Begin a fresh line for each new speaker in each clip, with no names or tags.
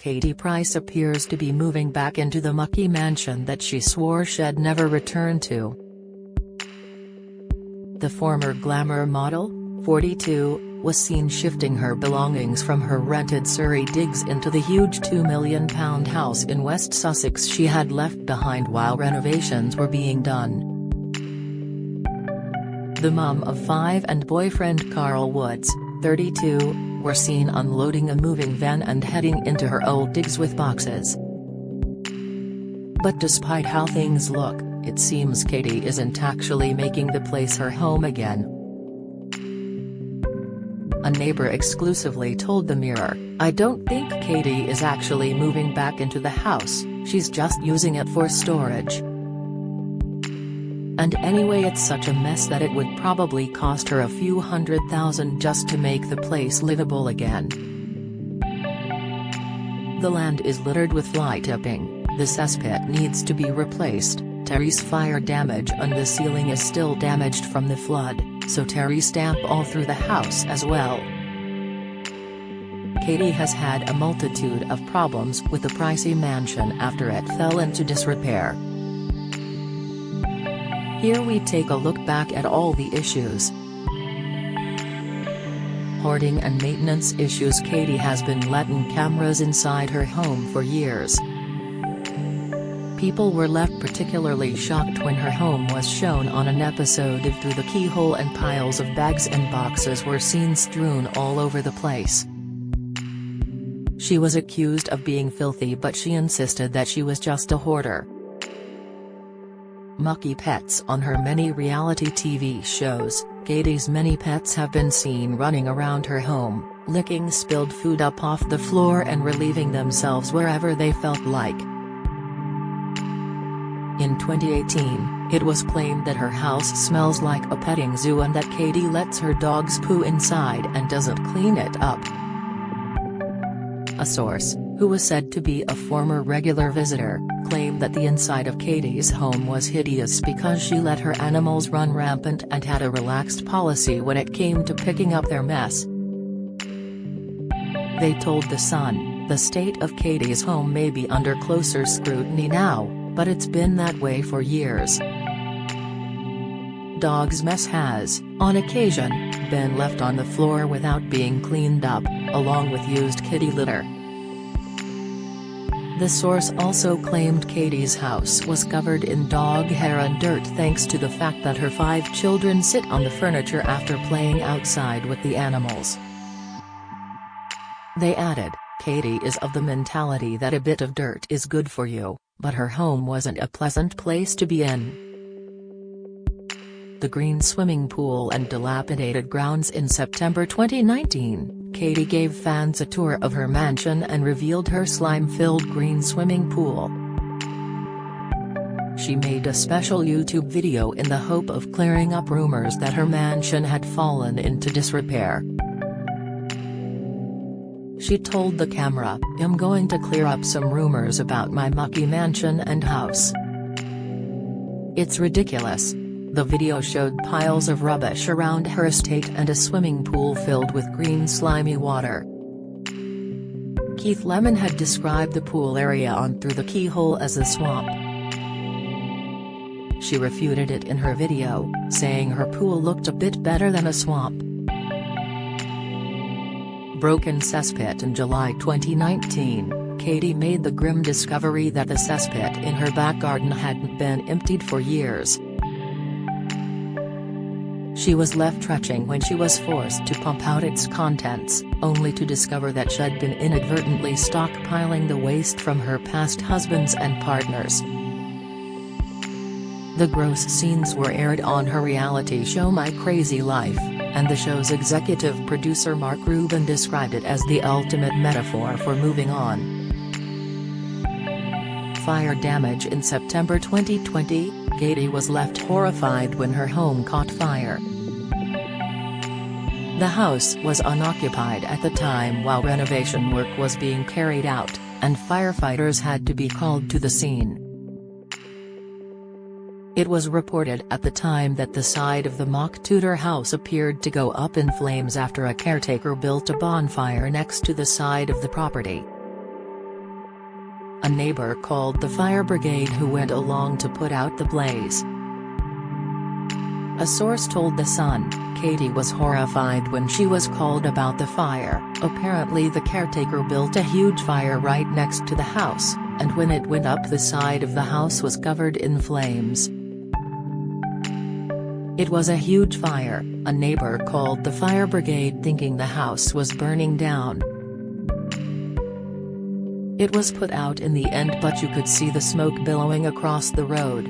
Katie Price appears to be moving back into the Mucky Mansion that she swore she'd never return to. The former glamour model, 42, was seen shifting her belongings from her rented Surrey digs into the huge £2 million house in West Sussex she had left behind while renovations were being done. The mum of 5 and boyfriend Carl Woods, 32, were seen unloading a moving van and heading into her old digs with boxes. But despite how things look, it seems Katie isn't actually making the place her home again. A neighbor exclusively told the Mirror, "I don't think Katie is actually moving back into the house, she's just using it for storage. And anyway, it's such a mess that it would probably cost her a few $100,000 just to make the place livable again. The land is littered with fly tipping, the cesspit needs to be replaced, Terry's fire damage and the ceiling is still damaged from the flood, so Terry stamp all through the house as well." Katie has had a multitude of problems with the pricey mansion after it fell into disrepair. Here we take a look back at all the issues. Hoarding and maintenance issues. Katie has been letting cameras inside her home for years. People were left particularly shocked when her home was shown on an episode of Through the Keyhole and piles of bags and boxes were seen strewn all over the place. She was accused of being filthy, but she insisted that she was just a hoarder. Mucky pets. On her many reality TV shows, Katie's many pets have been seen running around her home, licking spilled food up off the floor and relieving themselves wherever they felt like. In 2018, it was claimed that her house smells like a petting zoo and that Katie lets her dogs poo inside and doesn't clean it up. A source, who was said to be a former regular visitor, claimed that the inside of Katie's home was hideous because she let her animals run rampant and had a relaxed policy when it came to picking up their mess. They told The Sun, "The state of Katie's home may be under closer scrutiny now, but it's been that way for years." Dog's mess has, on occasion, been left on the floor without being cleaned up, along with used kitty litter. The source also claimed Katie's house was covered in dog hair and dirt thanks to the fact that her 5 children sit on the furniture after playing outside with the animals. They added, "Katie is of the mentality that a bit of dirt is good for you, but her home wasn't a pleasant place to be in." The green swimming pool and dilapidated grounds. In September 2019, Katie gave fans a tour of her mansion and revealed her slime-filled green swimming pool. She made a special YouTube video in the hope of clearing up rumors that her mansion had fallen into disrepair. She told the camera, "I'm going to clear up some rumors about my Mucky Mansion and house. It's ridiculous." The video showed piles of rubbish around her estate and a swimming pool filled with green slimy water. Keith Lemon had described the pool area on Through the Keyhole as a swamp. She refuted it in her video, saying her pool looked a bit better than a swamp. Broken cesspit. In July 2019, Katie made the grim discovery that the cesspit in her back garden hadn't been emptied for years. She was left retching when she was forced to pump out its contents, only to discover that she'd been inadvertently stockpiling the waste from her past husbands and partners. The gross scenes were aired on her reality show My Crazy Life, and the show's executive producer Mark Rubin described it as the ultimate metaphor for moving on. Fire damage. In September 2020, Katie was left horrified when her home caught fire. The house was unoccupied at the time while renovation work was being carried out, and firefighters had to be called to the scene. It was reported at the time that the side of the mock Tudor house appeared to go up in flames after a caretaker built a bonfire next to the side of the property. a neighbor called the fire brigade who went along to put out the blaze. A source told The Sun, Katie was horrified when she was called about the fire. Apparently the caretaker built a huge fire right next to the house, and when it went up the side of the house was covered in flames. It was a huge fire, a neighbor called the fire brigade thinking the house was burning down. It was put out in the end, but you could see the smoke billowing across the road.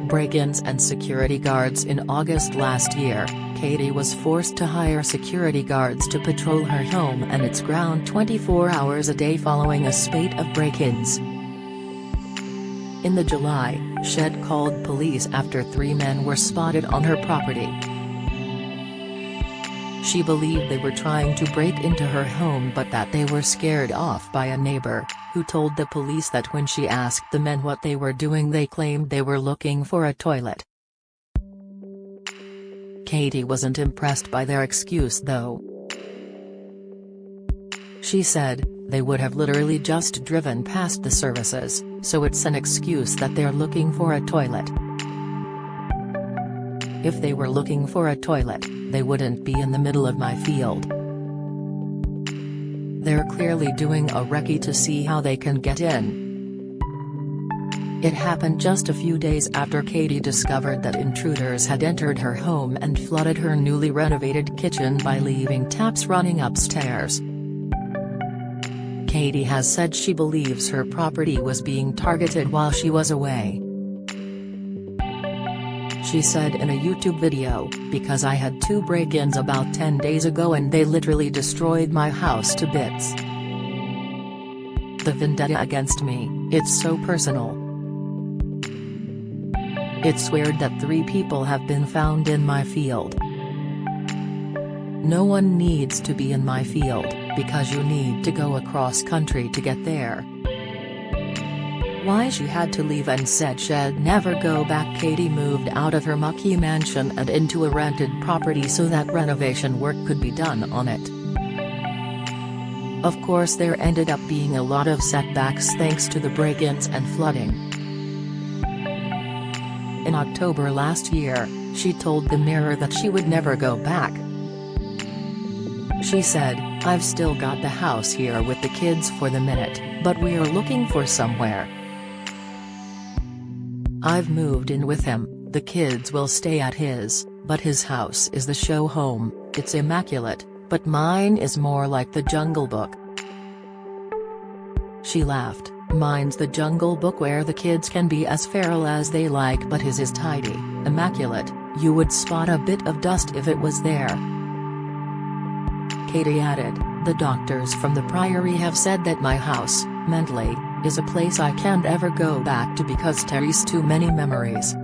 Break-ins and security guards. In August last year, Katie was forced to hire security guards to patrol her home and its ground 24 hours a day following a spate of break-ins. In the July, Shed called police after 3 men were spotted on her property. She believed they were trying to break into her home but that they were scared off by a neighbor, who told the police that when she asked the men what they were doing they claimed they were looking for a toilet. Katie wasn't impressed by their excuse though. She said, "They would have literally just driven past the services, so it's an excuse that they're looking for a toilet. If they were looking for a toilet, they wouldn't be in the middle of my field. They're clearly doing a recce to see how they can get in." It happened just a few days after Katie discovered that intruders had entered her home and flooded her newly renovated kitchen by leaving taps running upstairs. Katie has said she believes her property was being targeted while she was away. She said in a YouTube video, "Because I had 2 break-ins about 10 days ago and they literally destroyed my house to bits. The vendetta against me, it's so personal. It's weird that 3 people have been found in my field. No one needs to be in my field, because you need to go across country to get there." Why she had to leave and said she'd never go back. Katie moved out of her Mucky Mansion and into a rented property so that renovation work could be done on it. Of course there ended up being a lot of setbacks thanks to the break-ins and flooding. In October last year, she told the Mirror that she would never go back. She said, "I've still got the house here with the kids for the minute, but we're looking for somewhere. I've moved in with him, the kids will stay at his, but his house is the show home, it's immaculate, but mine is more like the Jungle Book." She laughed, "Mine's the Jungle Book where the kids can be as feral as they like, but his is tidy, immaculate, you would spot a bit of dust if it was there." Katie added, "The doctors from the Priory have said that my house, mentally, is a place I can't ever go back to because there's too many memories.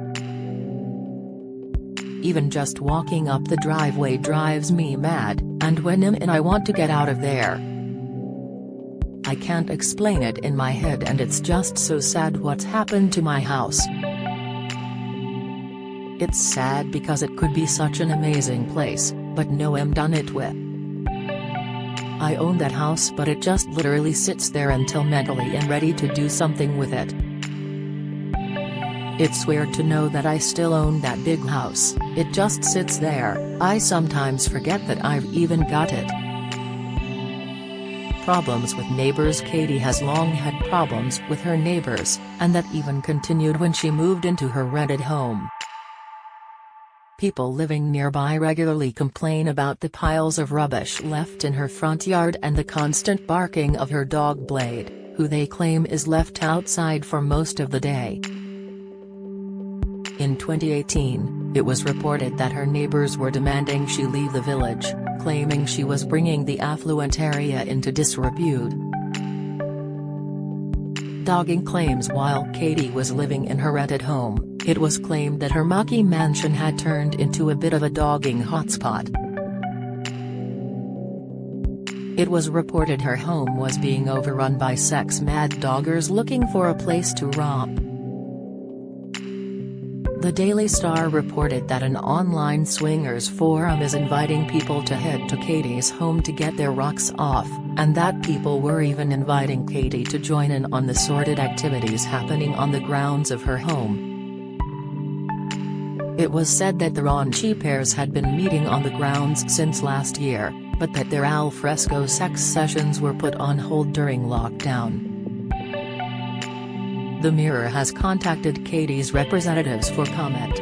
Even just walking up the driveway drives me mad, and when I'm in I want to get out of there. I can't explain it in my head and it's just so sad what's happened to my house. It's sad because it could be such an amazing place, but no I'm done it with. I own that house but it just literally sits there until mentally I'm ready to do something with it. It's weird to know that I still own that big house, it just sits there, I sometimes forget that I've even got it." Problems with neighbors. Katie has long had problems with her neighbors, and that even continued when she moved into her rented home. People living nearby regularly complain about the piles of rubbish left in her front yard and the constant barking of her dog Blade, who they claim is left outside for most of the day. In 2018, it was reported that her neighbors were demanding she leave the village, claiming she was bringing the affluent area into disrepute. Dogging claims. While Katie was living in her rented home, it was claimed that her Mucky Mansion had turned into a bit of a dogging hotspot. It was reported her home was being overrun by sex-mad doggers looking for a place to romp. The Daily Star reported that an online swingers forum is inviting people to head to Katie's home to get their rocks off, and that people were even inviting Katie to join in on the sordid activities happening on the grounds of her home. It was said that the raunchy pairs had been meeting on the grounds since last year, but that their al fresco sex sessions were put on hold during lockdown. The Mirror has contacted Katie's representatives for comment.